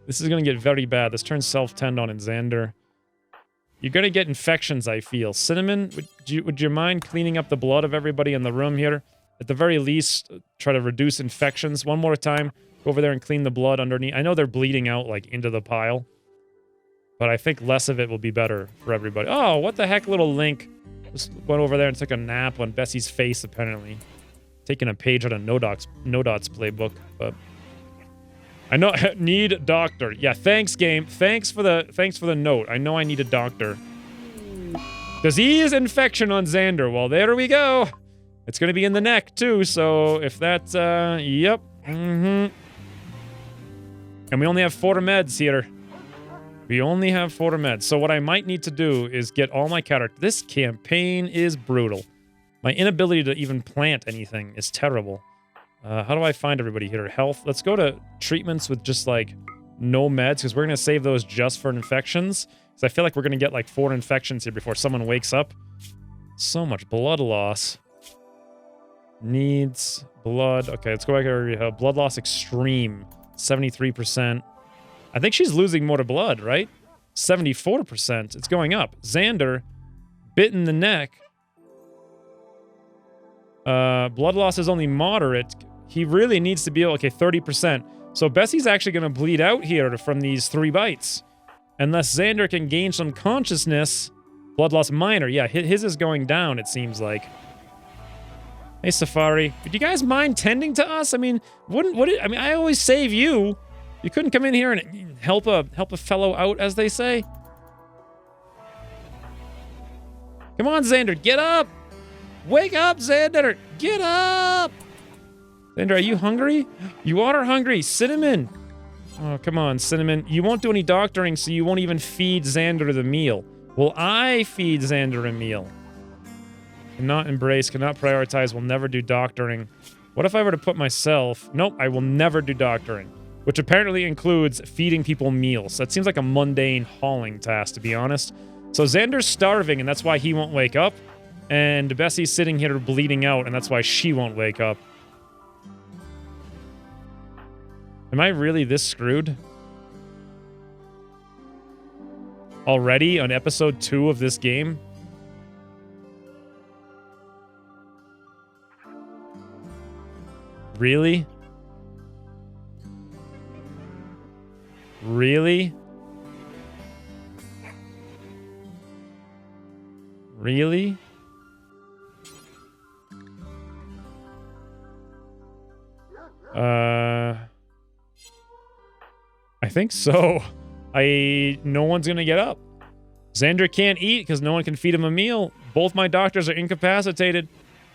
A: this is going to get very bad. This turns self-tend on in Xander. You're going to get infections, I feel. Cinnamon, would you mind cleaning up the blood of everybody in the room here? At the very least, try to reduce infections. One more time. Go over there and clean the blood underneath. I know they're bleeding out, like, into the pile. But I think less of it will be better for everybody. Oh, what the heck, little Link. Just went over there and took a nap on Bessie's face, apparently. Taking a page out of No Dot's playbook, but... I know, need doctor. Yeah, thanks, game. Thanks for the note. I know I need a doctor. Disease infection on Xander. Well, there we go. It's going to be in the neck, too, so if that's, yep. And we only have 4 meds here. We only have 4 meds. So what I might need to do is get all my characters. This campaign is brutal. My inability to even plant anything is terrible. How do I find everybody here? Health. Let's go to treatments with just, like, no meds, because we're going to save those just for infections. Because I feel like we're going to get, like, 4 infections here before someone wakes up. So much blood loss. Needs blood. Okay, let's go back here. Blood loss extreme. 73%. I think she's losing more to blood, right? 74%. It's going up. Xander, bit in the neck. Blood loss is only moderate. He really needs to be... Okay, 30%. So Bessie's actually going to bleed out here from these 3 bites. Unless Xander can gain some consciousness. Blood loss minor. Yeah, his is going down, it seems like. Hey, Safari. Would you guys mind tending to us? I mean, I mean, I always save you. You couldn't come in here and help a fellow out, as they say? Come on, Xander, get up! Wake up, Xander! Get up! Xander, are you hungry? You are hungry. Cinnamon! Oh, come on, Cinnamon. You won't do any doctoring, so you won't even feed Xander the meal. Will I feed Xander a meal? Cannot embrace, cannot prioritize, will never do doctoring. What if I were to put myself... Nope, I will never do doctoring. Which apparently includes feeding people meals. That seems like a mundane hauling task, to be honest. So Xander's starving, and that's why he won't wake up. And Bessie's sitting here bleeding out, and that's why she won't wake up. Am I really this screwed? Already on episode 2 of this game? Really? Really? Really? I think so. No one's gonna get up. Xander can't eat because no one can feed him a meal. Both my doctors are incapacitated.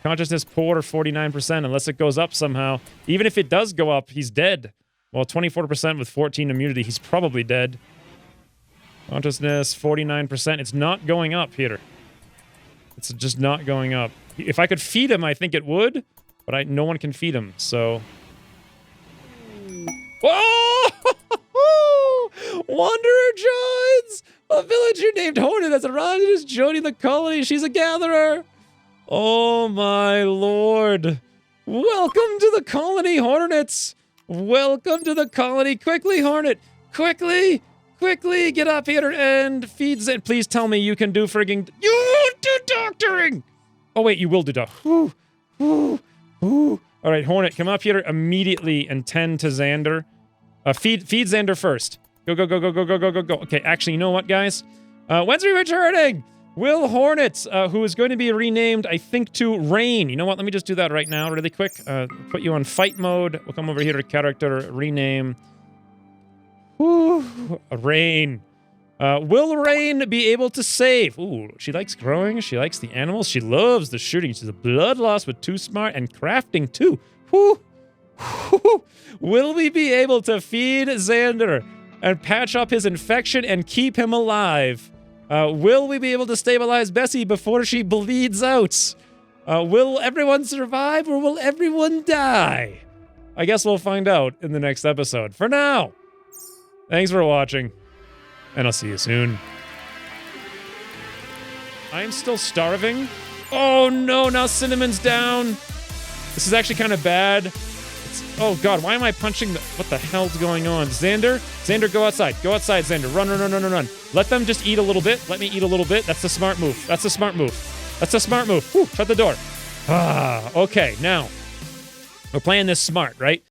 A: Consciousness poor, 49%, unless it goes up somehow. Even if it does go up, he's dead. Well, 24% with 14 immunity, he's probably dead. Consciousness, 49%. It's not going up, Peter. It's just not going up. If I could feed him, I think it would, but no one can feed him, so... Whoa! Wanderer joins! A villager named Hornet has arrived and is joining the colony. She's a gatherer. Oh my lord. Welcome to the colony, Hornets. Welcome to the colony. Quickly, Hornet. Quickly. Quickly, get up here and feed Zen. Please tell me you can do frigging... You do doctoring! Oh wait, you will do doctoring. All right, Hornet, come up here immediately and tend to Xander. Feed Xander first. Go, go, go, go, go, go, go, go, go. Okay, actually, you know what, guys? When's he returning? Will Hornet, who is going to be renamed, I think, to Rain. You know what? Let me just do that right now, really quick. Put you on fight mode. We'll come over here to character, rename. Rain. Will Rain be able to save? Ooh, she likes growing. She likes the animals. She loves the shooting. She's a blood loss with 2 smart and crafting too. Will we be able to feed Xander and patch up his infection and keep him alive? Will we be able to stabilize Bessie before she bleeds out? Will everyone survive or will everyone die? I guess we'll find out in the next episode. For now, thanks for watching, and I'll see you soon. I'm still starving. Oh no, now Cinnamon's down. This is actually kind of bad. Oh god, why am I punching the... What the hell's going on? Xander? Xander, go outside. Go outside, Xander. Run, run, run, run, run, run. Let them just eat a little bit. Let me eat a little bit. That's the smart move. That's the smart move. That's the smart move. Whew, shut the door. Okay, now. We're playing this smart, right?